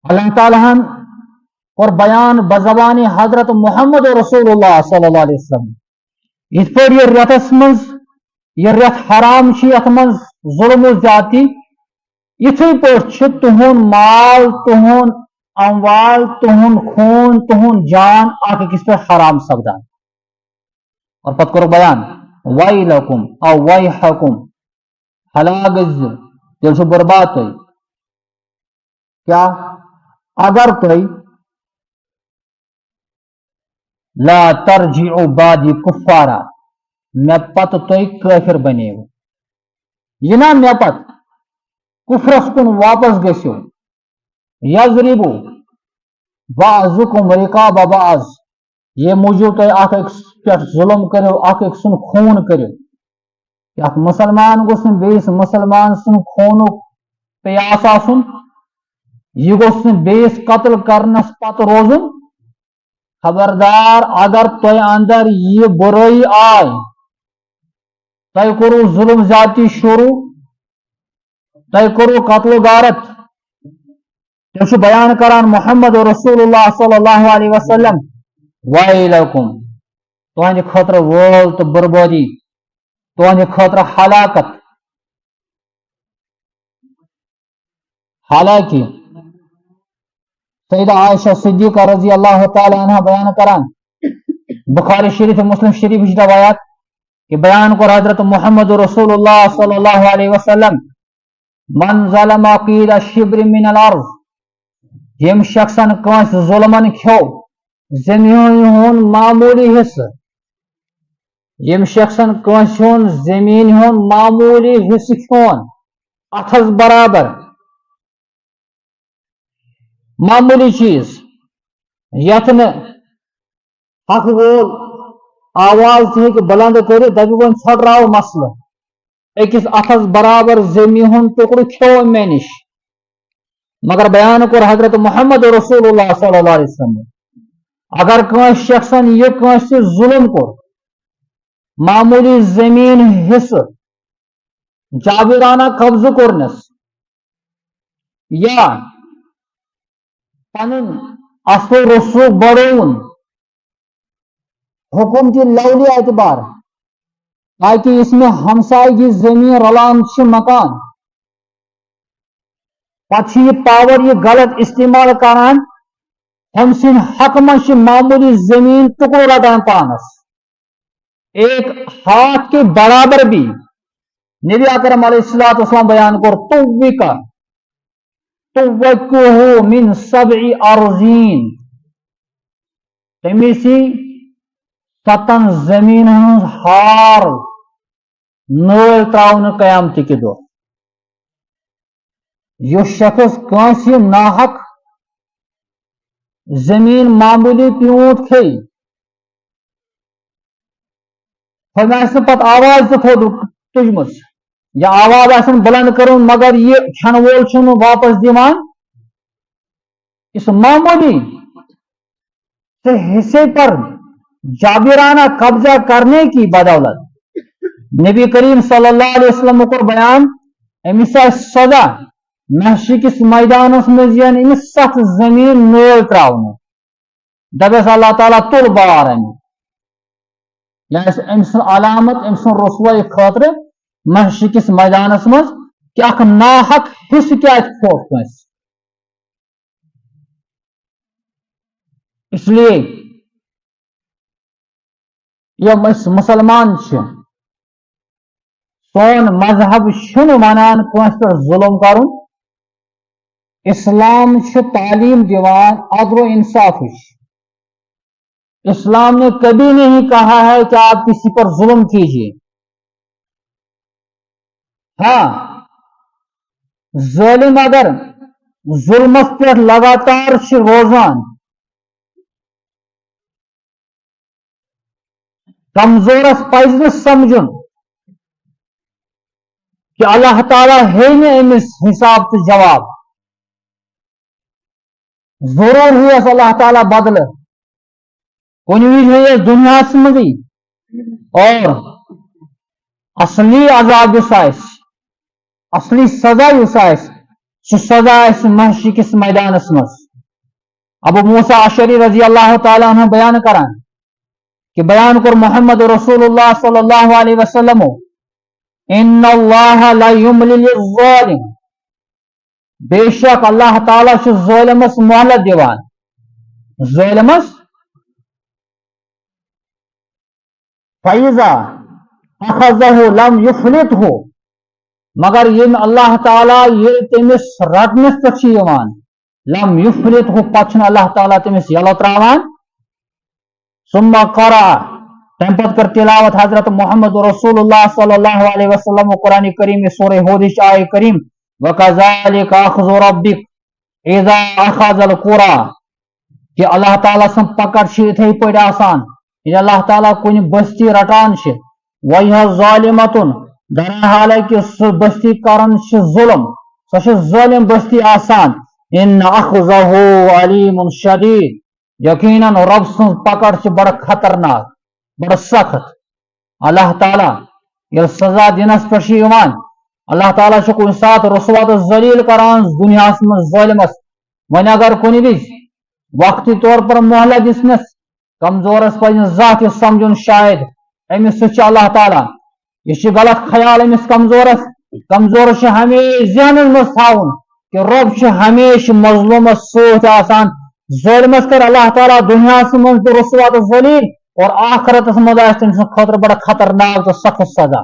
اللہ تعالیٰ اور بیان بزبان حضرت محمد رسول اللہ صلی اللہ علیہ وسلم ات پہ یہ رتس مز یہ رت حرام یت مز ظلم و زیادتی اتھے پہ تہن مال تہن اموال تہن خون تہن جان اخ أکس پہ حرام سپدان اور پتہ کور بیان ویلکم او ویحکم ہلاک گژھِو تیل چھو برباد تُہۍ کیا اگر تُہۍ لا ترجعوا بعدی کفارا مے پتہ تُہۍ کٲفر بنیو یہ نا مے پتہ کفرس کن واپس گژھِو یضربو بعضکم رقاب بعض یہ موجود تُہۍ اکھ أکِس پٮ۪ٹھ ظلم کٔرِو اکھ أکۍ سُنٛد خوٗن کٔرِو اکھ مسلمان گوٚژھ نہٕ بیٚیِس مسلمان سُنٛد خوٗنُک پیاس آسُن یہ گوٚژھ نہٕ بیٚیِس قتل کرنس پتہٕ روزُن خبردار اگر تۄہہِ اندر یہ برٲیی آے تۄہہِ کوٚروٕ ظلم زیادتی شروع تۄہہِ کوٚروٕ قتل و غارت تیٚلہِ چھُ بیان کران محمد رسول اللہ صلی اللہ علیہ وسلم ویلکم تہنٛدِ خٲطرٕ وٲل تہٕ بربٲدی تہنٛدِ خٲطرٕ ہلاکت حالانکہ سیدہ عائشہ صدیقہ رضی اللہ تعالی عنہ بیان کران بخاری شریف مسلم شریف روایات کہ بیان کر حضرت محمد رسول اللہ صلی اللہ علیہ وسلم من ظلم قید شبر من الارض یم شخصن کنس ظلمن کھو زمین ہون معمولی حصہ یم شخصن کنس ہون زمین ہون معمولی حصہ کھون اتھس برابر معمولی چیز یت حق وول آواز ہیٚکہِ بلند کٔرِتھ دپہِ وۄنۍ ژھۄٹراو مسلہٕ أکِس اتھس برابر زمین ہُنٛد ٹُکڑٕ کھیوٚو مےٚ نِش مگر بیان کوٚر حضرت محمد رسول اللہ صلی اللہ علیہ وسلم اگر کٲنٛسہِ شخصن یہِ کٲنٛسہِ ظلم کوٚر معمولی زمین حصہٕ جابرانہ قبضہٕ کوٚرنس یا پنُن اصل رسوٗخ بڑوُن حکومتی لولی اعتبار تاکہ اس میں ہمسائیگی زمین رلان چھ مکان پتہ یہ پاور یہ غلط استعمال کران ہم سن حق من معمولی زمین ٹکڑ رٹان پانس ایک ہاتھ کے برابر بھی نبی اکرم علیہ الصلوۃ والسلام بیان کر توکہ من سبع ارضین تمیسی ستن زمین ہنز ہار نل تراؤن قیامت کے دو یہ شخص کانسی ناحق زمین معمولی پیوت کھئی فرمایا پتہ آواز تھوڑ تجمس یا آواز آسن بلند کرن مگر یہ کھن وول چھن واپس دیوان اس معمولی سے حصے پر جابرانہ قبضہ کرنے کی بدولت نبی کریم صلی اللہ علیہ وسلم کو بیان امس سزا محشر کس میدانس مز امس سخت زمین نول تراؤن دبس اللہ تعالیٰ تل بار یعنی امس علامت امس رسوائی خاطر محشر کس میدانس مز کہ اخ ناحق حصہ کیا کھوٹ کنس اس لیے یم مسلمان سون مذہب ونان کنس پہ ظلم کرن اسلام تعلیم دیوان عدل و انصاف اسلام نے کبھی نہیں کہا ہے کہ آپ کسی پر ظلم کیجیے ہاں ظالم اگر ظلمس پہ لگاتار روزان کمزورس پز نہ سمجھن کہ اللہ تعالیٰ ہے امس حساب تو جواب ضرور ہوس اللہ تعالیٰ بدل کن وز دنیا مزی اور اصلی عذاب اس اصلی سزا اس سہ سزا اس محشر کس میدانس مز ابو موسیٰ اشعری رضی اللہ تعالیٰ عنہ بیان کران کہ بیان کر محمد رسول اللہ صلی اللہ علیہ وسلم ان اللہ لا یملی للظالم بے شک اللہ تعالیٰ ظالمس مہلت دیوان ظالمس فَإِذَا أَخَذَهُ لَمْ يُفْلِتْهُ مگر یم اللہ تعالیٰ یہ تمس رٹنس پہ لم يفلتہ پتہ اللہ تعالیٰ تمس یلو تراوان ثم قرأ تم پتہ کر تلاوت حضرت محمد رسول اللہ صلی اللہ علیہ وسلم قرآن کریم سورہ ہود آیہ کریم وَكَذَلِكَ أَخْذُ رَبِّكَ إِذَا أَخَذَ الْقُرَى کہ اللہ تعالیٰ سن پکڑ اتھے پہ آسان یہ اللہ تعالیٰ کن بستی رٹان وَيَهَا ظَالِمَةٌ در حالہ کہ سہ بستی کرن ظلم سہ ظالم بستی آسان ان اخذہ علیم شدید یقیناً رب سن پکڑ بڑا خطرناک بڑا سخت اللہ تعالیٰ یل سزا دنس پہ اللہ تعالیٰ کن سات رسوا تو ذلیل کران دنیا من ظالمس ون اگر کن وز وقتی طور پر مہلت دسنس کمزورس پہ ذات سمجھن شاید امس سہ اللہ تعالیٰ یہ غلط خیال امس کمزورس ہمیشہ ذہن مز تھاون کہ رب ہمیشہ مظلومس سوت آسان ظالمس کر اللہ تعالیٰ دنیا من رسوا تو ذلیل اور آخرتس مز تم سند خطر بڑا خطرناک تو سخت سزا